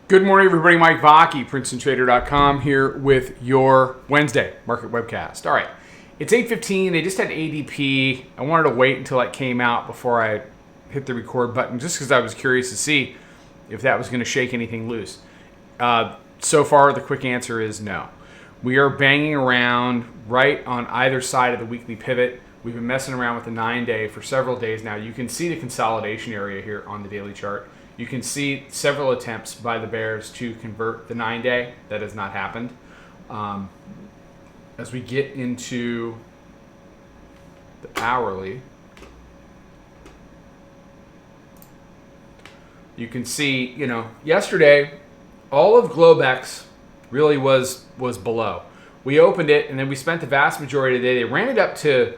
Good morning, everybody. Mike Vacchi, Princetontrader.com here with your Wednesday market webcast. All right, it's 8:15. They just had ADP. I wanted to wait until it came out before I hit the record button, just because I was curious to see if that was going to shake anything loose. So far, the quick answer is no. We are banging around right on either side of the weekly pivot. We've been messing around with the 9-day for several days now. You can see the consolidation area here on the daily chart. You can see several attempts by the bears to convert the 9-day. That has not happened. As we get into the hourly, you can see, yesterday, all of Globex really was below. We opened it, and then we spent the vast majority of the day. They ran it up to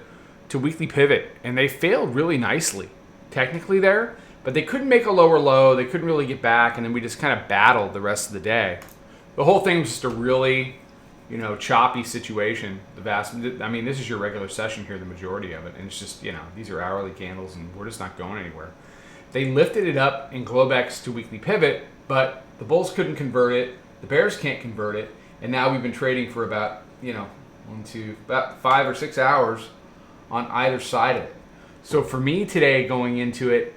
weekly pivot, and they failed really nicely, technically there. But they couldn't make a lower low. They couldn't really get back, and then we just kind of battled the rest of the day. The whole thing was just a really, choppy situation. This is your regular session here, the majority of it, and it's just, these are hourly candles, and we're just not going anywhere. They lifted it up in Globex to weekly pivot, but the bulls couldn't convert it. The bears can't convert it, and now we've been trading for about, about 5 or 6 hours on either side of it. So for me today, going into it,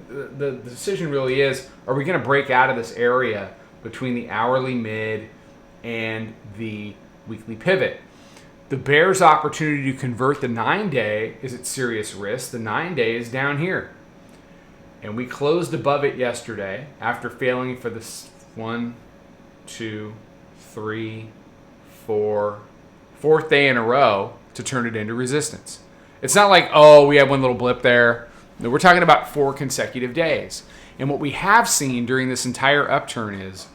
the decision really is, are we going to break out of this area between the hourly mid and the weekly pivot? The bears' opportunity to convert the 9-day is at serious risk. The 9-day is down here. And we closed above it yesterday after failing for this 1, 2, 3, 4, fourth day in a row to turn it into resistance. It's not like, we had one little blip there. No, we're talking about 4 consecutive days. And what we have seen during this entire upturn is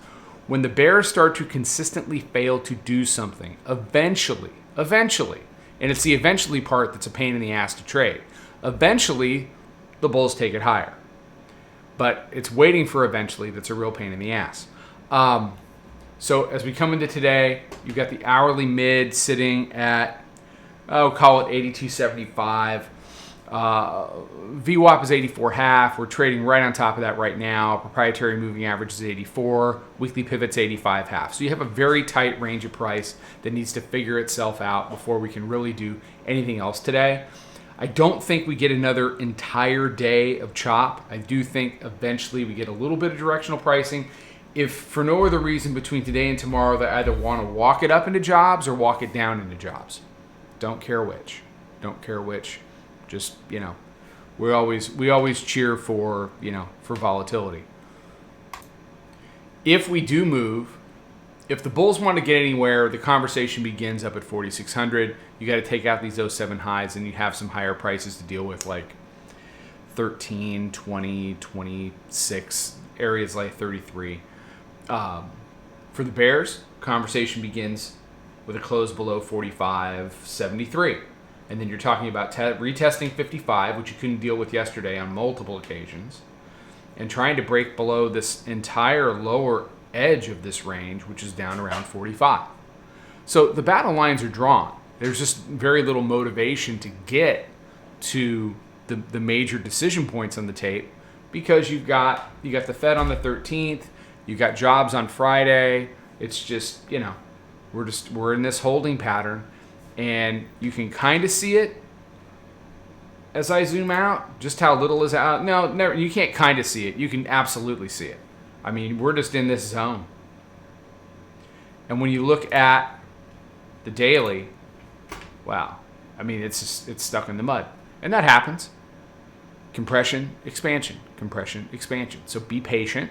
when the bears start to consistently fail to do something, eventually, and it's the eventually part that's a pain in the ass to trade, eventually the bulls take it higher. But it's waiting for eventually that's a real pain in the ass. So as we come into today, you've got the hourly mid sitting at, call it 82.75. VWAP is 84.5. We're trading right on top of that right now. Proprietary moving average is 84. Weekly pivot's 85.5. So you have a very tight range of price that needs to figure itself out before we can really do anything else today. I don't think we get another entire day of chop. I do think eventually we get a little bit of directional pricing. If for no other reason between today and tomorrow they either want to walk it up into jobs or walk it down into jobs. Don't care which. Just, we always cheer for volatility. If we do move, if the bulls want to get anywhere, the conversation begins up at 4,600. You got to take out these 07 highs, and you have some higher prices to deal with, like 13, 20, 26, areas like 33. For the bears, conversation begins with a close below 45.73. And then you're talking about retesting 55, which you couldn't deal with yesterday on multiple occasions, and trying to break below this entire lower edge of this range, which is down around 45. So the battle lines are drawn. There's just very little motivation to get to the major decision points on the tape because you got the Fed on the 13th, you got jobs on Friday. It's just, we're in this holding pattern. And you can kind of see it as I zoom out, just how little is out. No, never, you can't kind of see it. You can absolutely see it. We're just in this zone. And when you look at the daily, wow. It's stuck in the mud. And that happens. Compression, expansion. So be patient.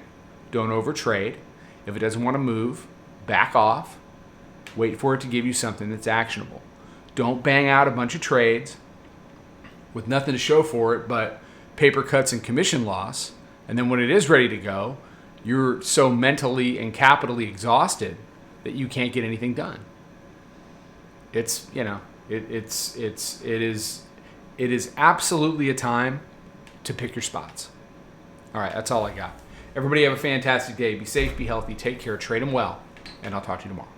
Don't overtrade. If it doesn't want to move, back off. Wait for it to give you something that's actionable. Don't bang out a bunch of trades with nothing to show for it but paper cuts and commission loss. And then when it is ready to go, you're so mentally and capitally exhausted that you can't get anything done. It is absolutely a time to pick your spots. All right, that's all I got. Everybody have a fantastic day. Be safe, be healthy, take care, trade them well, and I'll talk to you tomorrow.